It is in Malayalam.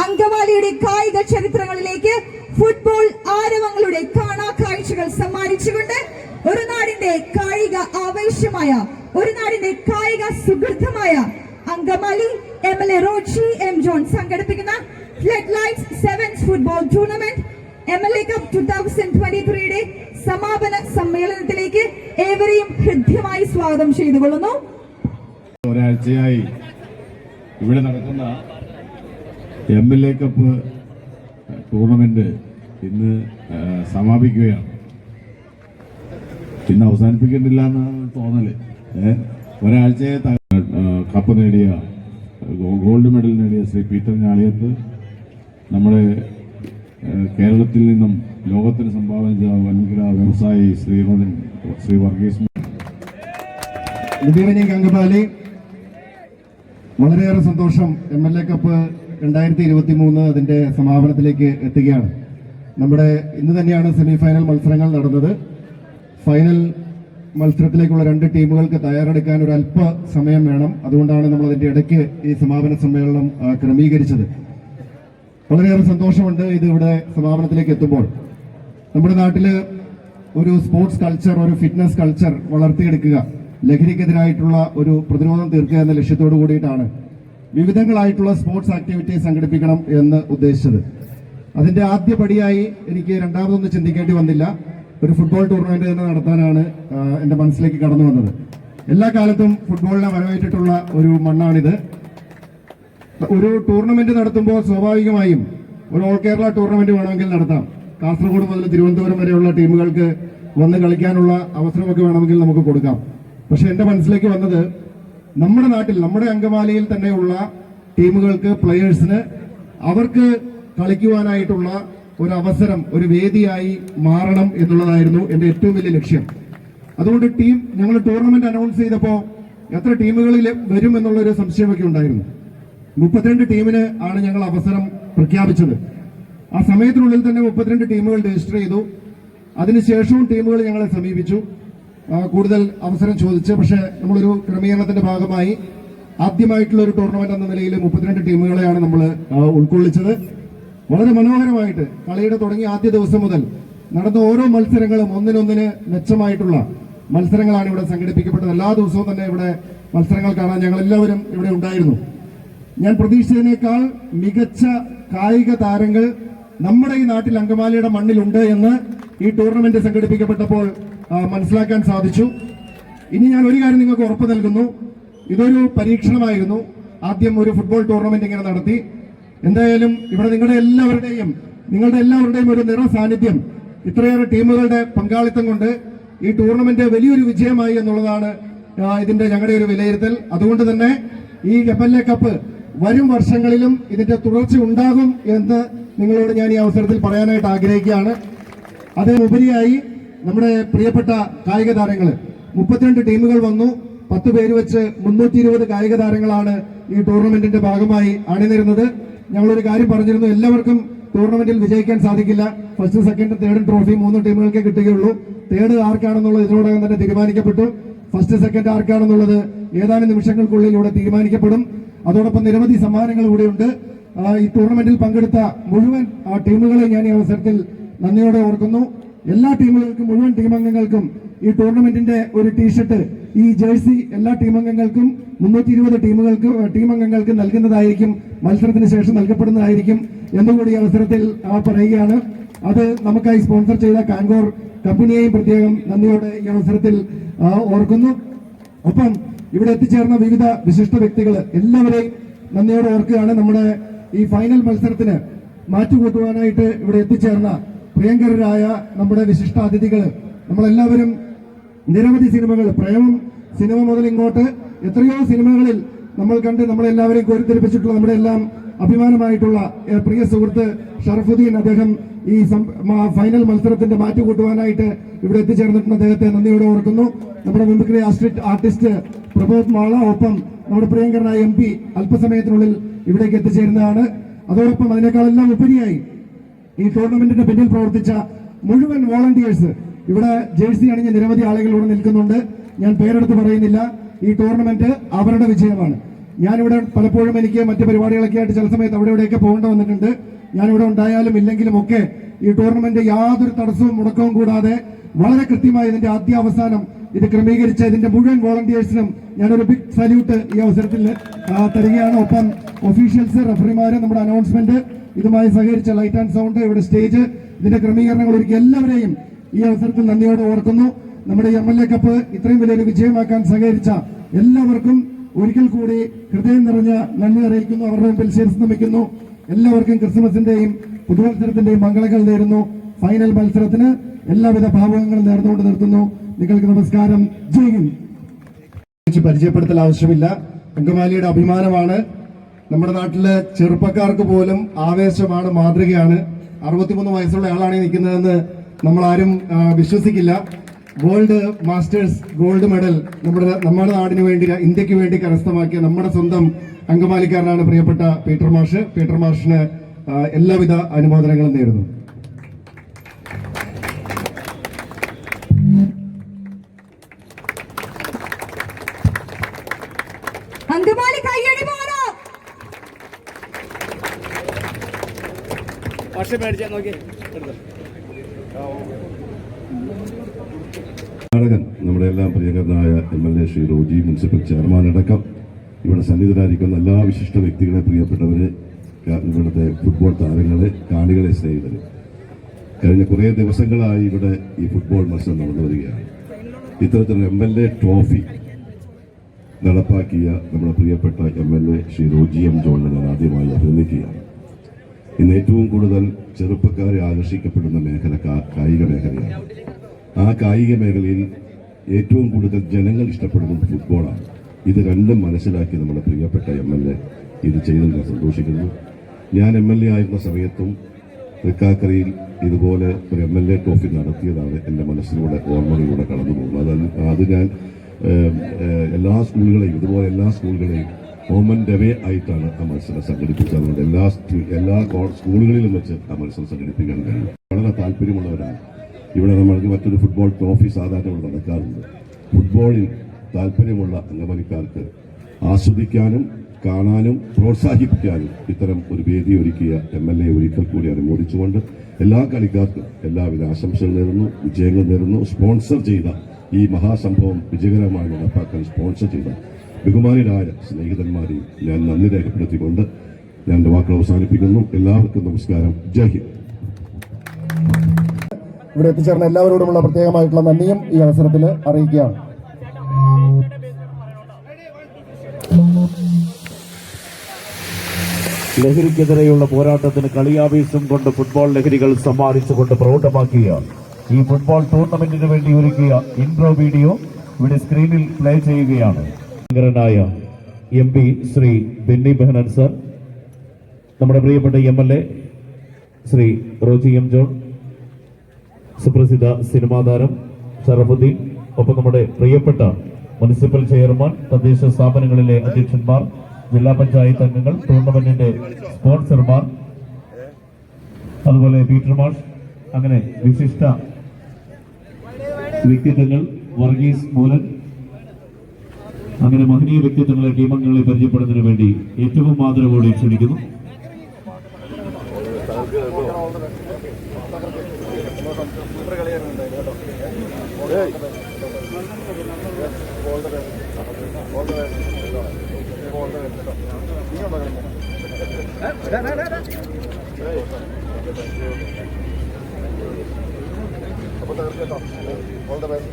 അങ്കമാലിയുടെ കായിക ചരിത്രങ്ങളിലേക്ക് ഫുട്ബോൾ ആരവങ്ങളുടെ കാണാ കാഴ്ചകൾ സമ്മാനിച്ചുകൊണ്ട് ഒരു നാടിന്റെ കായിക ആവേശമായ, ഒരു നാടിന്റെ കായിക സുഹൃത്തമായ Angamaly MLA Roji M. John സംഘടിപ്പിക്കുന്ന flood lights sevens football tournament MLA cup 2023യുടെ സമാപന സമ്മേളനത്തിലേക്ക് ഏവരെയും ഹൃദ്യമായി സ്വാഗതം ചെയ്തുകൊള്ളുന്നു. ഒരാഴ്ചയായി ഇവിടെ നടക്കുന്ന MLA കപ്പ് ടൂർണമെന്റ് ഇന്ന് സമാപിക്കുകയാണ്. ഇന്ന് അവസാനിപ്പിക്കുന്നില്ല എന്നാണ് തോന്നല്. ഒരാഴ്ചയെ കപ്പ് നേടിയ, ഗോൾഡ് മെഡൽ നേടിയ ശ്രീ പീറ്റർ ഞാളിയത്ത്, നമ്മുടെ കേരളത്തിൽ നിന്നും ലോകത്തിന് സംഭാവന ചെയ്ത വൻകിട വ്യവസായി ശ്രീ വർഗീസ്. Good evening Angamaly. വളരെയേറെ സന്തോഷം. MLA കപ്പ് 2023 അതിന്റെ സമാപനത്തിലേക്ക് എത്തുകയാണ്. നമ്മുടെ ഇന്ന് തന്നെയാണ് സെമി ഫൈനൽ മത്സരങ്ങൾ നടന്നത്. ഫൈനൽ മത്സരത്തിലേക്കുള്ള 2 ടീമുകൾക്ക് തയ്യാറെടുക്കാൻ ഒരു അല്പ സമയം വേണം. അതുകൊണ്ടാണ് നമ്മൾ അതിന്റെ ഇടയ്ക്ക് ഈ സമാപന സമ്മേളനം ക്രമീകരിച്ചത്. വളരെയേറെ സന്തോഷമുണ്ട് ഇത് ഇവിടെ സമാപനത്തിലേക്ക് എത്തുമ്പോൾ. നമ്മുടെ നാട്ടില് ഒരു സ്പോർട്സ് കൾച്ചർ, ഒരു ഫിറ്റ്നസ് കൾച്ചർ വളർത്തിയെടുക്കുക, ലഹരിക്കെതിരായിട്ടുള്ള ഒരു പ്രതിരോധം തീർക്കുക എന്ന ലക്ഷ്യത്തോടു കൂടിയിട്ടാണ് വിവിധങ്ങളായിട്ടുള്ള സ്പോർട്സ് ആക്ടിവിറ്റീസ് സംഘടിപ്പിക്കണം എന്ന് ഉദ്ദേശിച്ചത്. അതിന്റെ ആദ്യപടിയായി എനിക്ക് രണ്ടാമതൊന്നും ചിന്തിക്കേണ്ടി വന്നില്ല. ഒരു ഫുട്ബോൾ ടൂർണമെന്റ് തന്നെ നടത്താനാണ് എന്റെ മനസ്സിലേക്ക് കടന്നു വന്നത്. എല്ലാ കാലത്തും ഫുട്ബോളിനെ വരവേറ്റിട്ടുള്ള ഒരു മണ്ണാണിത്. ഒരു ടൂർണമെന്റ് നടത്തുമ്പോൾ സ്വാഭാവികമായും ഒരു ഓൾ കേരള ടൂർണമെന്റ് വേണമെങ്കിൽ നടത്താം. കാസർഗോഡ് മുതൽ തിരുവനന്തപുരം വരെയുള്ള ടീമുകൾക്ക് വന്ന് കളിക്കാനുള്ള അവസരമൊക്കെ വേണമെങ്കിൽ നമുക്ക് കൊടുക്കാം. പക്ഷെ എന്റെ മനസ്സിലേക്ക് വന്നത് നമ്മുടെ നാട്ടിൽ, നമ്മുടെ അങ്കമാലിയിൽ തന്നെയുള്ള ടീമുകൾക്ക്, പ്ലെയേഴ്സിന് അവർക്ക് കളിക്കുവാനായിട്ടുള്ള ഒരു അവസരം, ഒരു വേദിയായി മാറണം എന്നുള്ളതായിരുന്നു എന്റെ ഏറ്റവും വലിയ ലക്ഷ്യം. അതുകൊണ്ട് ഞങ്ങൾ ടൂർണമെന്റ് അനൗൺസ് ചെയ്തപ്പോൾ എത്ര ടീമുകളിൽ വരും എന്നുള്ളൊരു സംശയമൊക്കെ ഉണ്ടായിരുന്നു. 32 ടീമിന് ആണ് ഞങ്ങൾ അവസരം പ്രഖ്യാപിച്ചത്. ആ സമയത്തിനുള്ളിൽ തന്നെ 32 ടീമുകൾ രജിസ്റ്റർ ചെയ്തു. അതിനുശേഷവും ടീമുകൾ ഞങ്ങളെ സമീപിച്ചു, കൂടുതൽ അവസരം ചോദിച്ച്. പക്ഷേ നമ്മളൊരു ക്രമീകരണത്തിന്റെ ഭാഗമായി ആദ്യമായിട്ടുള്ള ഒരു ടൂർണമെന്റ് എന്ന നിലയിൽ 32 ടീമുകളെയാണ് നമ്മൾ ഉൾക്കൊള്ളിച്ചത്. വളരെ മനോഹരമായിട്ട് കളിയുടെ തുടങ്ങിയ ആദ്യ ദിവസം മുതൽ നടന്ന ഓരോ മത്സരങ്ങളും ഒന്നിനൊന്നിന് മെച്ചമായിട്ടുള്ള മത്സരങ്ങളാണ് ഇവിടെ സംഘടിപ്പിക്കപ്പെട്ടത്. എല്ലാ ദിവസവും തന്നെ ഇവിടെ മത്സരങ്ങൾ കാണാൻ ഞങ്ങളെല്ലാവരും ഇവിടെ ഉണ്ടായിരുന്നു. ഞാൻ പ്രതീക്ഷിച്ചതിനേക്കാൾ മികച്ച കായിക താരങ്ങൾ നമ്മുടെ ഈ നാട്ടിൽ അങ്കമാലിയുടെ മണ്ണിലുണ്ട് എന്ന് ഈ ടൂർണമെന്റ് സംഘടിപ്പിക്കപ്പെട്ടപ്പോൾ മനസ്സിലാക്കാൻ സാധിച്ചു. ഇനി ഞാൻ ഒരു കാര്യം നിങ്ങൾക്ക് ഉറപ്പ് നൽകുന്നു, ഇതൊരു പരീക്ഷണമായിരുന്നു. ആദ്യം ഒരു ഫുട്ബോൾ ടൂർണമെന്റ് ഇങ്ങനെ നടത്തി. എന്തായാലും ഇവിടെ നിങ്ങളുടെ എല്ലാവരുടെയും ഒരു നിറ സാന്നിധ്യം, ഇത്രയേറെ ടീമുകളുടെ പങ്കാളിത്തം കൊണ്ട് ഈ ടൂർണമെന്റ് വലിയൊരു വിജയമായി എന്നുള്ളതാണ് ഇതിന്റെ ഞങ്ങളുടെ ഒരു വിലയിരുത്തൽ. അതുകൊണ്ട് തന്നെ ഈ MLA കപ്പ് വരും വർഷങ്ങളിലും ഇതിന്റെ തുടർച്ച ഉണ്ടാകും എന്ന് നിങ്ങളോട് ഞാൻ ഈ അവസരത്തിൽ പറയാനായിട്ട് ആഗ്രഹിക്കുകയാണ്. അതിനുപരിയായി നമ്മുടെ പ്രിയപ്പെട്ട കായിക താരങ്ങൾ 32 ടീമുകൾ വന്നു. 10 പേര് വെച്ച് 320 കായിക താരങ്ങളാണ് ഈ ടൂർണമെന്റിന്റെ ഭാഗമായി അണിനിരുന്നത്. ഞങ്ങളൊരു കാര്യം പറഞ്ഞിരുന്നു, എല്ലാവർക്കും ടൂർണമെന്റിൽ വിജയിക്കാൻ സാധിക്കില്ല. ഫസ്റ്റ്, സെക്കൻഡ്, തേർഡ് ട്രോഫി 3 ടീമുകൾക്കേ കിട്ടുകയുള്ളൂ. തേർഡ് ആർക്കാണെന്നുള്ളത് ഇതിനോടകം തന്നെ തീരുമാനിക്കപ്പെട്ടു. ഫസ്റ്റ്, സെക്കൻഡ് ആർക്കാണെന്നുള്ളത് ഏതാനും നിമിഷങ്ങൾക്കുള്ളിൽ ഇവിടെ തീരുമാനിക്കപ്പെടും. അതോടൊപ്പം നിരവധി സമ്മാനങ്ങൾ കൂടെയുണ്ട്. ഈ ടൂർണമെന്റിൽ പങ്കെടുത്ത മുഴുവൻ ടീമുകളെ ഞാൻ ഈ അവസരത്തിൽ നന്ദിയോടെ ഓർക്കുന്നു. എല്ലാ ടീമുകൾക്കും, മുഴുവൻ ടീമംഗങ്ങൾക്കും ഈ ടൂർണമെന്റിന്റെ ഒരു ടീഷർട്ട്, ഈ ജേഴ്സി എല്ലാ ടീമംഗങ്ങൾക്കും 320 ടീമംഗങ്ങൾക്ക് നൽകുന്നതായിരിക്കും, മത്സരത്തിന് ശേഷം നൽകപ്പെടുന്നതായിരിക്കും എന്നുകൂടി ഈ അവസരത്തിൽ പറയുകയാണ്. അത് നമുക്കായി സ്പോൺസർ ചെയ്ത കാങ്കോർ കമ്പനിയെയും പ്രത്യേകം നന്ദിയോടെ ഈ അവസരത്തിൽ ഓർക്കുന്നു. ഒപ്പം ഇവിടെ എത്തിച്ചേർന്ന വിവിധ വിശിഷ്ട വ്യക്തികൾ എല്ലാവരെയും നന്ദിയോടെ ഓർക്കുകയാണ്. നമ്മുടെ ഈ ഫൈനൽ മത്സരത്തിന് മാറ്റുകൂട്ടുവാനായിട്ട് ഇവിടെ എത്തിച്ചേർന്ന പ്രിയങ്കരായ നമ്മുടെ വിശിഷ്ട അതിഥികൾ, നമ്മളെല്ലാവരും നിരവധി സിനിമകൾ, പ്രേമം സിനിമ മുതൽ ഇങ്ങോട്ട് എത്രയോ സിനിമകളിൽ നമ്മൾ കണ്ട് നമ്മളെല്ലാവരെയും കോരിത്തെരിപ്പിച്ചിട്ടുള്ള നമ്മുടെ എല്ലാം അഭിമാനമായിട്ടുള്ള പ്രിയ സുഹൃത്ത് ഷറഫുദ്ദീൻ, അദ്ദേഹം ഈ ഫൈനൽ മത്സരത്തിന്റെ മാറ്റുകൂട്ടുവാനായിട്ട് ഇവിടെ എത്തിച്ചേർന്നിട്ടുണ്ട്. അദ്ദേഹത്തെ നന്ദിയോടെ ഓർക്കുന്നു. നമ്മുടെ മിമിക്രി ആർട്ടിസ്റ്റ് പ്രബോധ് മാള, ഒപ്പം നമ്മുടെ പ്രിയങ്കരനായ MP അല്പസമയത്തിനുള്ളിൽ ഇവിടേക്ക് എത്തിച്ചേരുന്നതാണ്. അതോടൊപ്പം അതിനേക്കാളെല്ലാം ഉപരിയായി ഈ ടൂർണമെന്റിന്റെ പിന്നിൽ പ്രവർത്തിച്ച മുഴുവൻ വോളണ്ടിയേഴ്സ്, ഇവിടെ ജേഴ്സി അണിഞ്ഞ നിരവധി ആളുകൾ ഇവിടെ നിൽക്കുന്നുണ്ട്. ഞാൻ പേരെടുത്ത് പറയുന്നില്ല. ഈ ടൂർണമെന്റ് അവരുടെ വിജയമാണ്. ഞാനിവിടെ പലപ്പോഴും എനിക്ക് മറ്റ് പരിപാടികളൊക്കെ ആയിട്ട് ചില സമയത്ത് അവിടെ ഇവിടെയൊക്കെ പോകേണ്ടി വന്നിട്ടുണ്ട്. ഞാനിവിടെ ഉണ്ടായാലും ഇല്ലെങ്കിലും ഒക്കെ ഈ ടൂർണമെന്റ് യാതൊരു തടസ്സവും മുടക്കവും കൂടാതെ വളരെ കൃത്യമായി ഇതിന്റെ ആദ്യ അവസാനം ഇത് ക്രമീകരിച്ച ഇതിന്റെ മുഴുവൻ വോളണ്ടിയേഴ്സിനും ഞാനൊരു ബിഗ് സല്യൂട്ട് ഈ അവസരത്തിൽ തരികയാണ്. ഒപ്പം ഒഫീഷ്യൽസ്, റഫറിമാര്, നമ്മുടെ അനൗൺസ്മെന്റ്, ഇതുമായി സഹകരിച്ച ലൈറ്റ് ആൻഡ് സൗണ്ട്, ഇവിടെ സ്റ്റേജ്, ഇതിന്റെ ക്രമീകരണങ്ങൾ ഒരുക്കി എല്ലാവരെയും ഈ അവസരത്തിൽ നന്ദിയോടെ ഓർക്കുന്നു. നമ്മുടെ MLA കപ്പ് ഇത്രയും വലിയൊരു വിജയമാക്കാൻ സഹകരിച്ച എല്ലാവർക്കും ഒരിക്കൽ കൂടി ഹൃദയം നിറഞ്ഞ നന്ദി അറിയിക്കുന്നു. അവരുടെ മുമ്പിൽ ശിരസ് നമിക്കുന്നു. എല്ലാവർക്കും ക്രിസ്മസിന്റെയും പുതുവത്സരത്തിന്റെയും മംഗളങ്ങൾ നേരുന്നു. ഫൈനൽ മത്സരത്തിന് എല്ലാവിധ ഭാവങ്ങളും നേർന്നുകൊണ്ട് നിർത്തുന്നു. നിങ്ങൾക്ക് നമസ്കാരം. ജയ് ഹിന്ദ്. പരിചയപ്പെടുത്തൽ ആവശ്യമില്ല. അങ്കമാലിയുടെ അഭിമാനമാണ്. നമ്മുടെ നാട്ടിലെ ചെറുപ്പക്കാർക്ക് പോലും ആവേശമാണ്, മാതൃകയാണ്. 63 വയസ്സുള്ള ആളാണ് ഈ നിൽക്കുന്നതെന്ന് നമ്മൾ ആരും വിശ്വസിക്കില്ല. വേൾഡ് മാസ്റ്റേഴ്സ് ഗോൾഡ് മെഡൽ നമ്മുടെ നാടിന് വേണ്ടി, ഇന്ത്യക്ക് വേണ്ടി കരസ്ഥമാക്കിയ നമ്മുടെ സ്വന്തം അങ്കമാലിക്കാരനാണ് പ്രിയപ്പെട്ട പീറ്റർ മാഷ്. പീറ്റർ മാഷിന് എല്ലാവിധ അനുമോദനങ്ങളും നേരുന്നു. അങ്കമാലി കയ്യടി പോരാ. നമ്മുടെ എല്ലാം പ്രിയങ്കരനായ MLA Shri Roji, municipal chairman അടക്കം ഇവിടെ സന്നിധരായിരിക്കുന്ന എല്ലാ വിശിഷ്ട വ്യക്തികളെ, പ്രിയപ്പെട്ടവരെ, ഇവിടുത്തെ ഫുട്ബോൾ താരങ്ങളെ, കാണികളെ, സ്നേഹിതരെ, കഴിഞ്ഞ കുറേ ദിവസങ്ങളായി ഇവിടെ ഈ ഫുട്ബോൾ മത്സരം നടന്നു വരികയാണ്. ഇത്തരത്തിലൊരു MLA ട്രോഫി നടപ്പാക്കിയ നമ്മുടെ പ്രിയപ്പെട്ട MLA ശ്രീ റോജി M. ജോണിനെ ഞാൻ ആദ്യമായി അഭിനന്ദിക്കുകയാണ്. ഇന്ന് ഏറ്റവും കൂടുതൽ ചെറുപ്പക്കാരെ ആകർഷിക്കപ്പെടുന്ന മേഖല കായിക മേഖലയാണ്. ആ കായിക മേഖലയിൽ ഏറ്റവും കൂടുതൽ ജനങ്ങൾ ഇഷ്ടപ്പെടുന്നത് ഫുട്ബോളാണ്. ഇത് രണ്ടും മനസ്സിലാക്കി നമ്മുടെ പ്രിയപ്പെട്ട MLA ഇത് ചെയ്തതിൽ ഞാൻ സന്തോഷിക്കുന്നു. ഞാൻ MLA ആയിരുന്ന സമയത്തും തൃക്കാക്കരയിൽ ഇതുപോലെ ഒരു MLA ട്രോഫി നടത്തിയതാണ് എൻ്റെ മനസ്സിലൂടെ, ഓർമ്മകളിലൂടെ കടന്നു പോകുന്നത്. അത് ഞാൻ എല്ലാ സ്കൂളുകളെയും, ഇതുപോലെ എല്ലാ സ്കൂളുകളെയും മോമെന്റ് അവേ ആയിട്ടാണ് ആ മത്സരം സംഘടിപ്പിച്ചത്. അതുകൊണ്ട് എല്ലാ സ്കൂളുകളിലും വെച്ച് ആ മത്സരം സംഘടിപ്പിക്കാൻ കഴിയും. വളരെ താല്പര്യമുള്ളവരാണ്. ഇവിടെ നമ്മൾക്ക് മറ്റൊരു ഫുട്ബോൾ ട്രോഫി സാധാരണ ഇവിടെ നടക്കാറുണ്ട്. ഫുട്ബോളിൽ താല്പര്യമുള്ള അംഗമണിക്കാർക്ക് ആസ്വദിക്കാനും കാണാനും പ്രോത്സാഹിപ്പിക്കാനും ഇത്തരം ഒരു വേദി ഒരുക്കിയ MLA ഒരിക്കൽ കൂടി അനുമോദിച്ചുകൊണ്ട് എല്ലാ കളിക്കാർക്കും എല്ലാവിധ ആശംസകൾ നേരുന്നു, വിജയങ്ങൾ നേരുന്നു. സ്പോൺസർ ചെയ്ത ഈ മഹാസംഭവം വിജയകരമായി നടപ്പാക്കാൻ സ്പോൺസർ ചെയ്ത ബഹുമാനരായ സ്നേഹിതന്മാരെയും ഞാൻ നന്ദി രേഖപ്പെടുത്തിക്കൊണ്ട് ഞാൻ എൻ്റെ വാക്കുകൾ അവസാനിപ്പിക്കുന്നു. എല്ലാവർക്കും നമസ്കാരം. ജയ് ഹിന്ദ്. ഇവിടെ എത്തിച്ചേർന്ന എല്ലാവരോടുമുള്ള പ്രത്യേകമായിട്ടുള്ള നന്ദിയും ഈ അവസരത്തിൽ അറിയിക്കുകയാണ്. ലഹരിക്കെതിരെയുള്ള പോരാട്ടത്തിന് കളിയാവേശം കൊണ്ട് ഫുട്ബോൾ ലഹരികൾ സമ്മാനിച്ചുകൊണ്ട് പ്രൗഢമാക്കിയ ഈ ഫുട്ബോൾ ടൂർണമെന്റിന് വേണ്ടി ഒരുക്കിയ ഇൻട്രോ വീഡിയോ ഇവിടെ സ്ക്രീനിൽ പ്ലേ ചെയ്യുകയാണ്. ഭയങ്കരനായ MP ശ്രീ ബെന്നി ബെഹനാൻ സർ, നമ്മുടെ പ്രിയപ്പെട്ട MLA Shri Roji M. John, സുപ്രസിദ്ധ സിനിമാ താരം ഷറഫുദ്ദീൻ, ഒപ്പം നമ്മുടെ പ്രിയപ്പെട്ട മുനിസിപ്പൽ ചെയർമാൻ, തദ്ദേശ സ്ഥാപനങ്ങളിലെ അധ്യക്ഷന്മാർ, ജില്ലാ പഞ്ചായത്ത് അംഗങ്ങൾ, ടൂർണമെന്റിന്റെ സ്പോൺസർമാർ, അതുപോലെ പീറ്റർ മാഷ്, അങ്ങനെ വിശിഷ്ട വ്യക്തിത്വങ്ങൾ, വർഗീസ് മൂലൻ, അങ്ങനെ മഹനീയ വ്യക്തിത്വങ്ങളെ, ടീമംഗങ്ങളെ പരിചയപ്പെടുന്നതിന് വേണ്ടി ഏറ്റവും ആദരവോടെ ക്ഷണിക്കുന്നു. All the best.